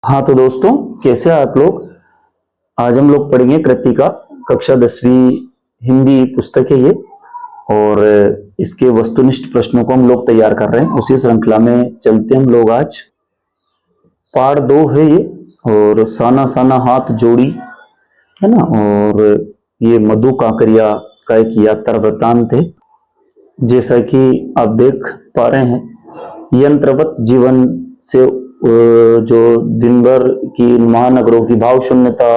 हाँ तो दोस्तों, कैसे हैं आप लोग। आज हम लोग पढ़ेंगे कृतिका, कक्षा 10वीं हिंदी पुस्तक है ये। और इसके वस्तुनिष्ठ प्रश्नों को हम लोग तैयार कर रहे हैं। उसी श्रृंखला में चलते हम लोग। आज पाठ 2 है ये, और साना साना हाथ जोड़ी है ना। और ये मधु काकरिया का एक यात्रा वृतांत है। जैसा कि आप देख पा रहे हैं, यंत्रवत जीवन से जो दिन भर की महानगरों की भाव शून्यता,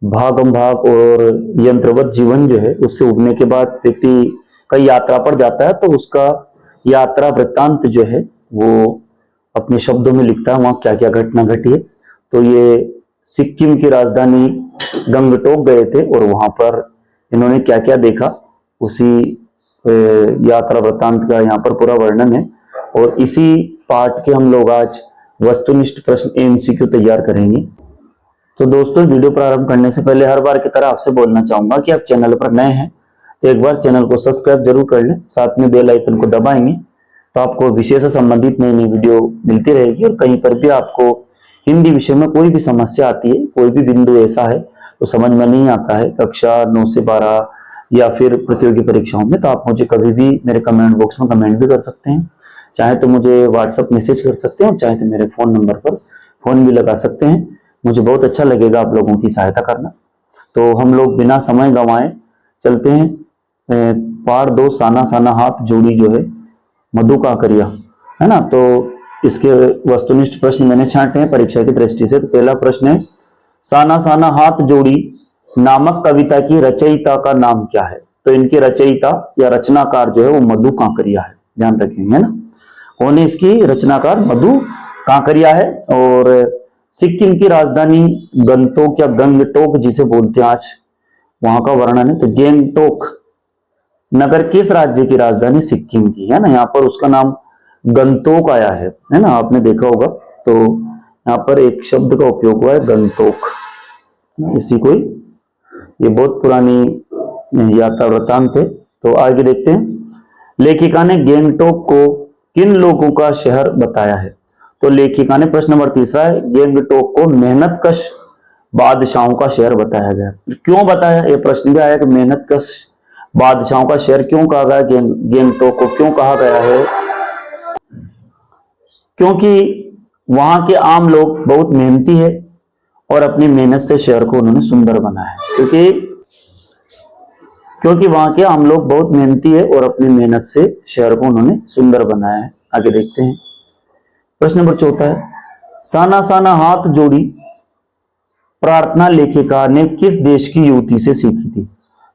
भागम भाग और यंत्रवत जीवन जो है, उससे उबरने के बाद व्यक्ति कई यात्रा पर जाता है। तो उसका यात्रा वृत्तांत जो है वो अपने शब्दों में लिखता है, वहां क्या क्या घटना घटी है। तो ये सिक्किम की राजधानी गंगटोक गए थे और वहां पर इन्होंने क्या क्या देखा, उसी यात्रा वृत्तांत का यहाँ पर पूरा वर्णन है। और इसी पाठ के हम लोग आज वस्तुनिष्ठ प्रश्न एमसीक्यू तैयार करेंगे। तो दोस्तों, वीडियो प्रारंभ करने से पहले हर बार की तरह आपसे बोलना चाहूंगा कि आप चैनल पर नए हैं तो एक बार चैनल को सब्सक्राइब जरूर कर लें, साथ में बेल आइकन को दबाएंगे तो आपको विषय से संबंधित नई नई वीडियो मिलती रहेगी। और कहीं पर भी आपको हिंदी विषय में कोई भी समस्या आती है, कोई भी बिंदु ऐसा है तो समझ में नहीं आता है कक्षा 9 से 12 या फिर प्रतियोगी परीक्षाओं में, तो आप मुझे कभी भी मेरे कमेंट बॉक्स में कमेंट भी कर सकते हैं। चाहे तो मुझे व्हाट्सएप मैसेज कर सकते हैं और चाहे तो मेरे फोन नंबर पर फोन भी लगा सकते हैं। मुझे बहुत अच्छा लगेगा आप लोगों की सहायता करना। तो हम लोग बिना समय गंवाए चलते हैं। पाठ 2 साना साना हाथ जोड़ी जो है मधु काकरिया है ना। तो इसके वस्तुनिष्ठ प्रश्न मैंने छांटे हैं परीक्षा की दृष्टि से। तो पहला प्रश्न है, साना साना हाथ जोड़ी नामक कविता की रचयिता का नाम क्या है। तो इनकी रचयिता या रचनाकार जो है वो मधु काकरिया है, ध्यान रखेंगे है ना। कौन है इसकी रचनाकार? मधु काकरिया है। और सिक्किम की राजधानी गंगटोक या गंगटोक जिसे बोलते हैं आज, वहां का वर्णन है। तो गंगटोक नगर किस राज्य की राजधानी? सिक्किम की है ना। यहाँ पर उसका नाम गंगटोक आया है ना, आपने देखा होगा। तो यहाँ पर एक शब्द का उपयोग हुआ है, गंगटोक। इसी को ये बहुत पुरानी यात्रा वृतांत है। तो आगे देखते हैं, लेखिका ने गंगटोक को किन लोगों का शहर बताया है। तो लेखिका ने, प्रश्न नंबर 3 है, गंगटोक को मेहनतकश बादशाहों का शहर बताया गया। क्यों बताया? ये प्रश्न भी आया कि मेहनतकश बादशाहों का शहर क्यों कहा गया, गंगटोक को क्यों कहा गया है? क्योंकि वहां के आम लोग बहुत मेहनती है और अपनी मेहनत से शहर को उन्होंने सुंदर बनाया है। क्योंकि वहां के आम लोग बहुत मेहनती है और अपनी मेहनत से शहर को उन्होंने सुंदर बनाया है। आगे देखते हैं, प्रश्न नंबर 4 है, साना साना हाथ जोड़ी प्रार्थना लेखिका ने किस देश की युवती से सीखी थी।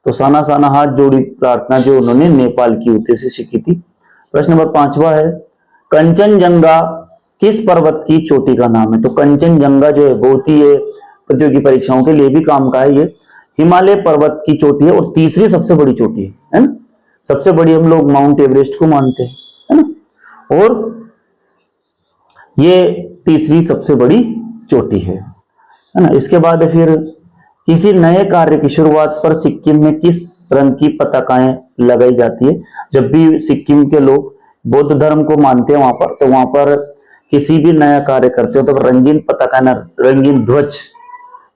तो साना साना हाथ जोड़ी प्रार्थना जो उन्होंने नेपाल की युवती से सीखी थी। प्रश्न नंबर 5 है, कंचनजंगा किस पर्वत की चोटी का नाम है। तो कंचनजंगा जो है बहुत ही प्रतियोगी परीक्षाओं के लिए भी काम का है। ये हिमालय पर्वत की चोटी है और तीसरी सबसे बड़ी चोटी है ना। सबसे बड़ी हम लोग माउंट एवरेस्ट को मानते हैं है ना, और ये तीसरी सबसे बड़ी चोटी है ना। इसके बाद फिर, किसी नए कार्य की शुरुआत पर सिक्किम में किस रंग की पताकाएं लगाई जाती है। जब भी सिक्किम के लोग बौद्ध धर्म को मानते हैं वहां पर, तो वहां पर किसी भी नया कार्य करते हो तो रंगीन पताका, रंगीन ध्वज,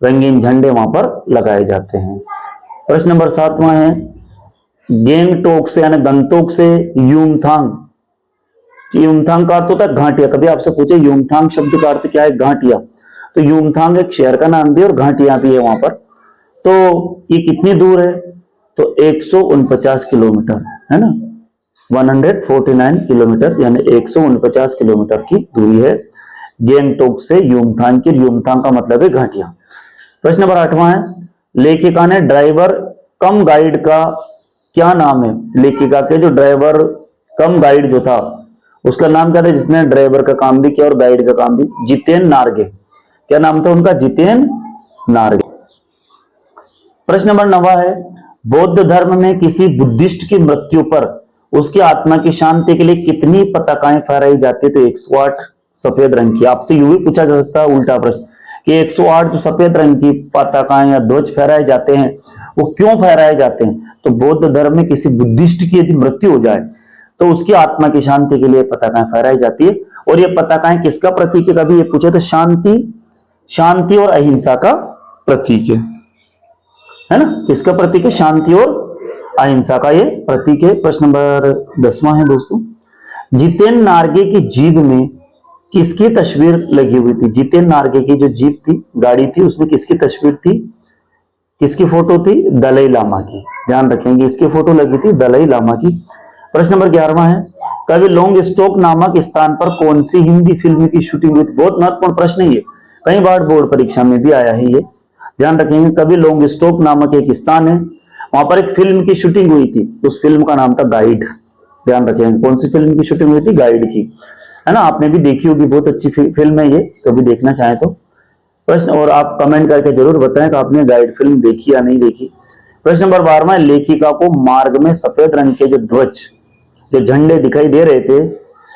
रंगीन झंडे वहां पर लगाए जाते हैं। प्रश्न नंबर 7 है, गंगटोक से यानी गंगटोक से युमथांग, युमथांग का अर्थ होता है घाटिया। कभी आपसे पूछे युमथांग शब्द का अर्थ क्या है? घाटिया। तो युमथांग एक शहर का नाम भी और घाटियां भी है वहां पर। तो ये कितनी दूर है? तो 149 किलोमीटर है ना, 149 किलोमीटर यानी 149 किलोमीटर की दूरी है गंगटोक से युमथांग की। युमथांग का मतलब है घाटियां। प्रश्न नंबर 8 है, लेखिका ने ड्राइवर कम गाइड का क्या नाम है। लेखिका के जो ड्राइवर कम गाइड जो था उसका नाम क्या था, जिसने ड्राइवर का काम भी किया और गाइड का काम भी? जितेन नार्गे। क्या नाम था उनका? जितेन नार्गे। प्रश्न नंबर 9 है, बौद्ध धर्म में किसी बुद्धिस्ट की मृत्यु पर उसकी आत्मा की शांति के लिए कितनी पताकाएं फहराई जाती है। तो 108 सफेद रंग की। आपसे यूं भी पूछा जा सकता है उल्टा प्रश्न कि 108 जो सफेद रंग की पताकाएं या ध्वज फहराए जाते हैं वो क्यों फहराए जाते हैं। तो बौद्ध धर्म में किसी बुद्धिस्ट की यदि मृत्यु हो जाए तो उसकी आत्मा की शांति के लिए पताकाएं फहराई जाती है। और ये पताकाएं किसका प्रतीक है? कभी ये पूछे तो शांति शांति और अहिंसा का प्रतीक है ना। किसका प्रतीक है? शांति और अहिंसा का ये प्रतीक है। प्रश्न नंबर 10वां है दोस्तों, जितेन नार्गे की जीभ में किसकी तस्वीर लगी हुई थी? जितेन नार्गे की जो जीप थी, गाड़ी थी, उसमें किसकी तस्वीर थी, किसकी फोटो थी? दलाई लामा की। ध्यान रखेंगे, इसकी फोटो लगी थी दलाई लामा की। प्रश्न नंबर 11वां है, कवि लॉन्ग स्टॉक नामक स्थान पर कौन सी हिंदी फिल्म की शूटिंग हुई थी? बहुत महत्वपूर्ण प्रश्न है ये, कई बार बोर्ड परीक्षा में भी आया है ये। ध्यान रखेंगे, कवि लॉन्ग स्टॉक नामक एक स्थान है, वहां पर एक फिल्म की शूटिंग हुई थी, उस फिल्म का नाम था गाइड। ध्यान रखेंगे, कौन सी फिल्म की शूटिंग हुई थी? गाइड की, है ना। आपने भी देखी होगी, बहुत अच्छी फिल्म है ये, कभी देखना चाहें तो। प्रश्न, और आप कमेंट करके जरूर बताएं कि आपने गाइड फिल्म देखी या नहीं देखी। प्रश्न नंबर 12वां, लेखिका को मार्ग में सफेद रंग के जो ध्वज, जो झंडे दिखाई दे रहे थे,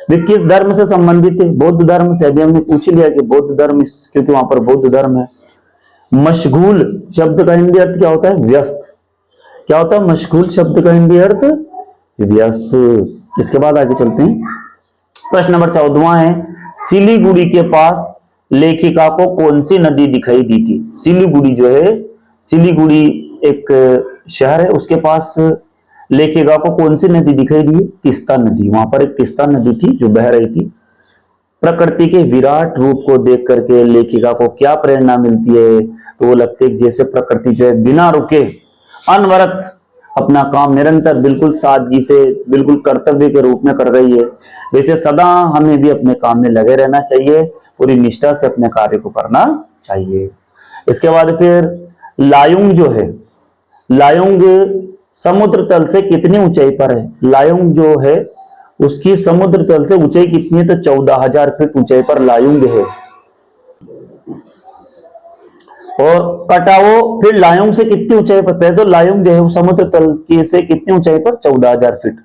वे किस धर्म से संबंधित थे? बौद्ध धर्म से। अभी हमने पूछ लिया कि बौद्ध धर्म, क्योंकि वहां पर बौद्ध धर्म है। मशगूल शब्द का हिंदी अर्थ क्या होता है? व्यस्त। क्या होता है मशगूल शब्द का हिंदी अर्थ? व्यस्त। इसके बाद आगे चलते हैं। प्रश्न नंबर 14वां है, सिलीगुड़ी के पास लेखिका को कौन सी नदी दिखाई दी थी? सिलीगुड़ी जो है, सिलीगुड़ी एक शहर है, उसके पास लेखिका को कौन सी नदी दिखाई दी? तीस्ता नदी। वहां पर एक तीस्ता नदी थी जो बह रही थी। प्रकृति के विराट रूप को देख करके लेखिका को क्या प्रेरणा मिलती है? तो वो लगती है जैसे प्रकृति जो है बिना रुके अनवरत अपना काम निरंतर बिल्कुल सादगी से, बिल्कुल कर्तव्य के रूप में कर रही है। वैसे सदा हमें भी अपने काम में लगे रहना चाहिए, पूरी निष्ठा से अपने कार्य को करना चाहिए। इसके बाद फिर लायुंग जो है, लायुंग समुद्र तल से कितनी ऊंचाई पर है? लायुंग जो है उसकी समुद्र तल से ऊंचाई कितनी है? तो 14,000 फीट ऊंचाई पर लायुंग है। और कटाओ फिर लायुंग से कितनी ऊंचाई पर? पहले तो लायुंग जो है वो समुद्र तल की से कितनी ऊंचाई पर? 14,000 फीट।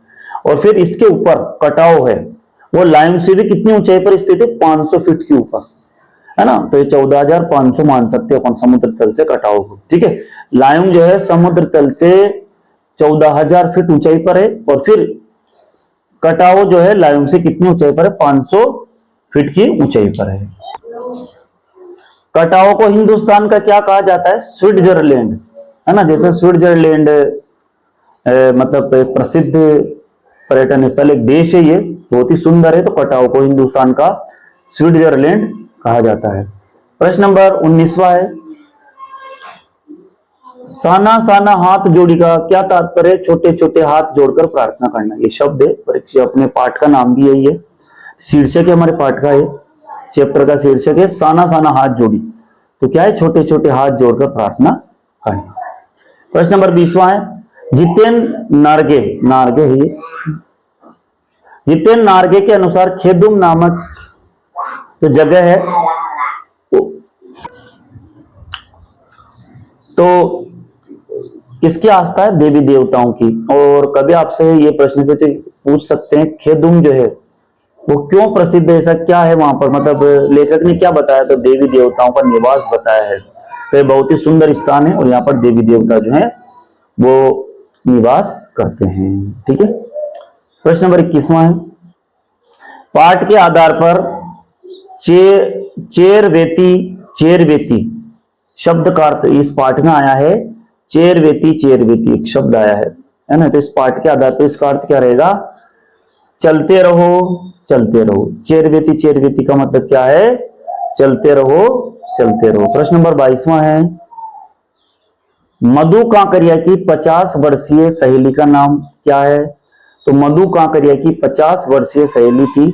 और फिर इसके ऊपर कटाओ है, वो लायुंग से भी कितनी ऊंचाई पर स्थित है? 500 फीट के ऊपर, है ना। तो ये 14,500 मान सकते हो अपन समुद्र तल से कटाओ को, ठीक है। लायुंग जो है समुद्र तल से 14,000 फीट ऊंचाई पर है, और फिर कटाओ जो है लायुंग से कितनी ऊंचाई पर है? 500 फीट की ऊंचाई पर है। कटाओ को हिंदुस्तान का क्या कहा जाता है? स्विट्जरलैंड, है ना। जैसे स्विट्जरलैंड मतलब प्रसिद्ध पर्यटन स्थल, एक देश है ये, बहुत ही सुंदर है, तो कटाओ को हिंदुस्तान का स्विट्जरलैंड कहा जाता है। प्रश्न नंबर 19वां है, साना साना हाथ जोड़ी का क्या तात्पर्य है? छोटे छोटे हाथ जोड़कर प्रार्थना करना, ये शब्द है। परीक्षा अपने पाठ का नाम भी यही है, शीर्षक है हमारे पाठ का, है चैप्टर का शीर्षक है साना साना हाथ जोड़ी। तो क्या है? छोटे छोटे हाथ जोड़कर प्रार्थना करना। प्रश्न नंबर 20वां है, जितेन नार्गे, नार्गे ही, जितेन नार्गे के अनुसार खेदुम नामक जो जगह है तो किसकी आस्था है? देवी देवताओं की। और कभी आपसे ये प्रश्न पूछ सकते हैं, खेदुम जो है वो क्यों प्रसिद्ध है? ऐसा क्या है वहां पर? मतलब लेखक ने क्या बताया? तो देवी देवताओं का निवास बताया है। तो ये बहुत ही सुंदर स्थान है, और यहाँ पर देवी देवता जो है वो निवास करते हैं, ठीक है। प्रश्न नंबर 21वां है, पाठ के आधार पर चेरवेती, चेरवेती शब्द का अर्थ इस पाठ में आया है। चेरवेती, चेरवेती एक शब्द आया है ना। तो इस पाठ के आधार पर इसका अर्थ क्या रहेगा? चलते रहो, चलते रहो। चेरवेती, चेरवेती का मतलब क्या है? चलते रहो, चलते रहो। प्रश्न नंबर 22वां है, मधु कांकरिया की 50 वर्षीय सहेली का नाम क्या है? तो मधु कांकरिया की 50 वर्षीय सहेली थी,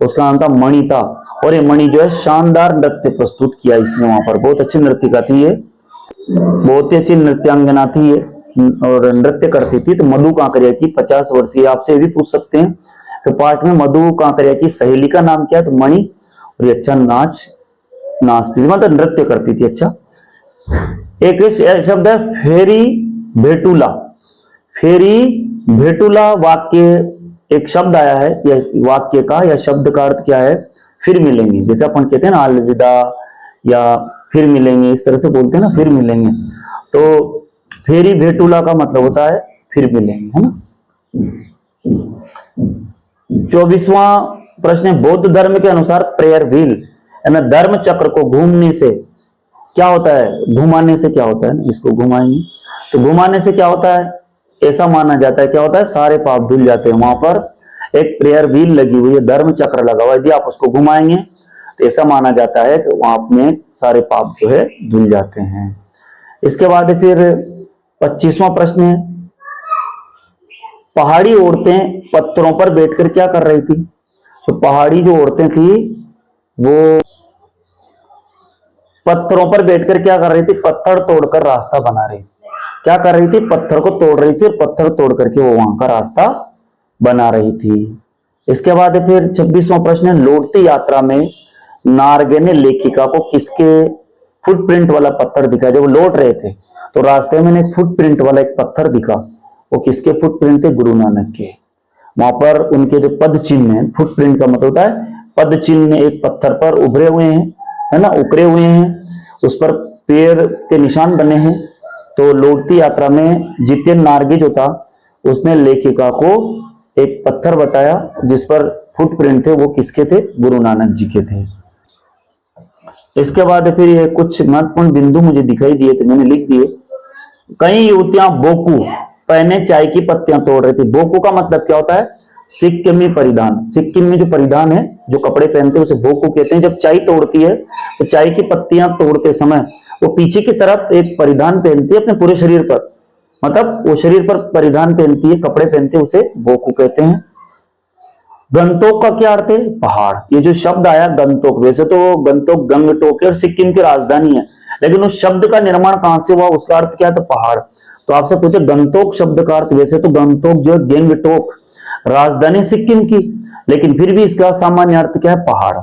उसका नाम था मणि था। और ये मणि जो है शानदार नृत्य प्रस्तुत किया इसने वहां पर, बहुत अच्छी नृत्यिका थी ये, बहुत ही अच्छी नृत्यांगना थी ये, और नृत्य करती थी। तो मधु कांकरिया की 50 वर्षीय, आपसे ये भी पूछ सकते हैं कि पाठ में मधु कांकरिया की सहेली का नाम क्या है? तो मणि। और ये अच्छा नाचती थी, मतलब नृत्य करती थी। अच्छा, एक शब्द है फेरी भेटुला। फेरी भेटुला वाक्य एक शब्द आया है, यह वाक्य का या शब्द का अर्थ क्या है? फिर मिलेंगे। जैसे अपन कहते हैं ना अलविदा, या फिर मिलेंगे, इस तरह से बोलते हैं ना, फिर मिलेंगे। तो फेरी भेटुला का मतलब होता है फिर मिलेंगे, है ना। 24वां प्रश्न है, बौद्ध धर्म के अनुसार प्रेयर व्हील, है ना, धर्म चक्र को घूमने से क्या होता है, घुमाने से क्या होता है ना, इसको घुमाएंगे तो घुमाने से क्या होता है, ऐसा माना जाता है, क्या होता है, सारे पाप धुल जाते हैं। वहां पर एक प्रेयर व्हील लगी हुई है, धर्म चक्र लगा हुआ है, यदि आप उसको घुमाएंगे तो ऐसा माना जाता है कि वहां में सारे पाप जो है धुल जाते हैं। इसके बाद फिर 25वां प्रश्न है, पहाड़ी औरतें पत्थरों पर बैठकर क्या कर रही थी। तो पहाड़ी जो औरतें थी वो पत्थरों पर बैठकर क्या कर रही थी, पत्थर तोड़कर रास्ता बना रही थी। क्या कर रही थी, पत्थर को तोड़ रही थी और पत्थर तोड़ करके वो वहां का रास्ता बना रही थी। इसके बाद फिर 26वां प्रश्न है, लौटती यात्रा में नार्गे ने लेखिका को किसके फुटप्रिंट वाला पत्थर दिखा। जब वो लौट रहे थे तो रास्ते में एक फुटप्रिंट वाला एक पत्थर दिखा, वो किसके फुटप्रिंट थे, गुरु नानक के। वहां पर उनके जो पद चिन्ह है, फुटप्रिंट का मतलब होता है पद चिन्ह, एक पत्थर पर उभरे हुए हैं, है ना, उकरे हुए हैं, उस पर पैर के निशान बने हैं। तो लौटती यात्रा में जितेन नार्गे जो था उसने लेखिका को एक पत्थर बताया जिस पर फुटप्रिंट थे, वो किसके थे, गुरु नानक जी के थे। इसके बाद फिर ये कुछ महत्वपूर्ण बिंदु मुझे दिखाई दिए तो मैंने लिख दिए। कई युवतियां बोकू पहने चाय की पत्तियां तोड़ रही थी। बोकू का मतलब क्या होता है, सिक्किमी परिधान। सिक्किम में जो परिधान है, जो कपड़े पहनते हैं उसे बोकू कहते हैं। जब चाय तोड़ती है तो चाय की पत्तियां तोड़ते समय वो पीछे की तरफ एक परिधान पहनती है अपने पूरे शरीर पर, मतलब वो शरीर पर परिधान पहनती है, कपड़े पहनते हैं, उसे बोकू कहते हैं। गंगटोक का क्या अर्थ है, पहाड़। ये जो शब्द आया गंगटोक, वैसे तो गंगटोक गंगटोक है और सिक्किम की राजधानी है, लेकिन उस शब्द का निर्माण कहां से हुआ, उसका अर्थ क्या था, पहाड़। तो आपसे पूछे गंगटोक शब्द का अर्थ, वैसे तो गंगटोक जो है गंगटोक राजधानी सिक्किम की, लेकिन फिर भी इसका सामान्य अर्थ क्या है, पहाड़,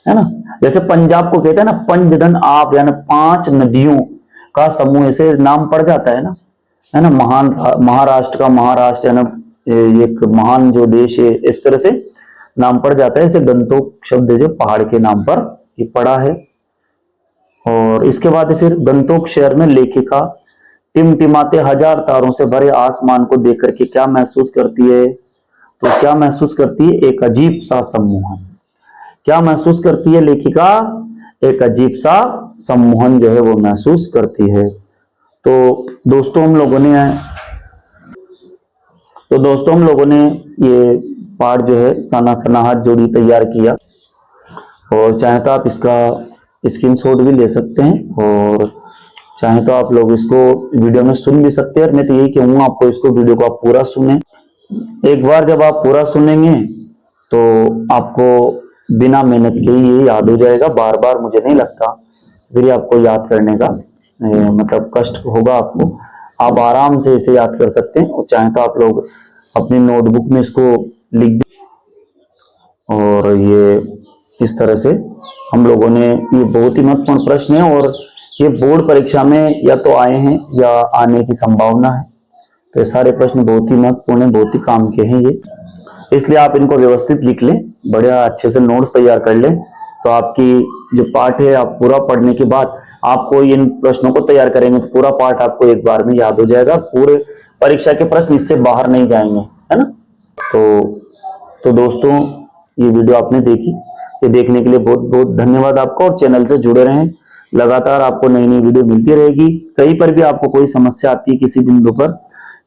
है ना। जैसे पंजाब को कहते हैं ना पंजधन आप, यानी 5 नदियों का समूह, ऐसे नाम पड़ जाता है ना। महान महाराष्ट्र का महाराष्ट्र, है ना, एक महान जो देश है, इस तरह से नाम पड़ जाता है। इसे गंगटोक शब्द जो पहाड़ के नाम पर ये पड़ा है। और इसके बाद फिर गंगटोक शहर में लेखिका टिमटिमाते 1000 तारों से भरे आसमान को देख करके क्या महसूस करती है, तो क्या महसूस करती है, एक अजीब सा सम्मोहन। क्या महसूस करती है लेखिका, एक अजीब सा सम्मोहन जो है वो महसूस करती है। तो दोस्तों हम लोगों ने ये पाठ जो है सना सनाहत जोड़ी तैयार किया, और चाहे तो आप इसका स्क्रीनशॉट भी ले सकते हैं, और चाहे तो आप लोग इसको वीडियो में सुन भी सकते हैं। मैं तो यही कहूंगा आपको, इसको वीडियो को आप पूरा सुने। एक बार जब आप पूरा सुनेंगे तो आपको बिना मेहनत के ही ये याद हो जाएगा। बार बार मुझे नहीं लगता फिर आपको याद करने का मतलब कष्ट होगा आपको। आप आराम से इसे याद कर सकते हैं, और चाहे तो आप लोग अपनी नोटबुक में इसको लिख दें। और ये इस तरह से हम लोगों ने, ये बहुत ही महत्वपूर्ण प्रश्न है और ये बोर्ड परीक्षा में या तो आए हैं या आने की संभावना है। तो ये सारे प्रश्न बहुत ही महत्वपूर्ण है, बहुत ही काम के हैं ये, इसलिए आप इनको व्यवस्थित लिख लें, बढ़िया अच्छे से नोट्स तैयार कर लें। तो आपकी जो पाठ है, आप पूरा पढ़ने के बाद आपको इन प्रश्नों को तैयार करेंगे तो पूरा पाठ आपको एक बार में याद हो जाएगा। पूरे परीक्षा के प्रश्न इससे बाहर नहीं जाएंगे, है ना। तो दोस्तों ये वीडियो आपने देखी, ये देखने के लिए बहुत बहुत धन्यवाद आपका, और चैनल से जुड़े रहें। लगातार आपको नई नई वीडियो मिलती रहेगी। कहीं पर भी आपको कोई समस्या आती है किसी बिंदु पर,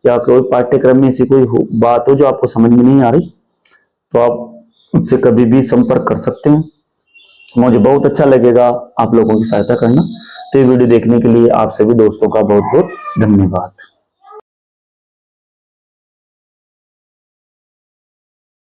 या कोई पाठ्यक्रम में ऐसी कोई बात हो जो आपको समझ में नहीं आ रही, तो आप मुझसे कभी भी संपर्क कर सकते हैं। मुझे बहुत अच्छा लगेगा आप लोगों की सहायता करना। तो ये वीडियो देखने के लिए आप सभी दोस्तों का बहुत बहुत धन्यवाद।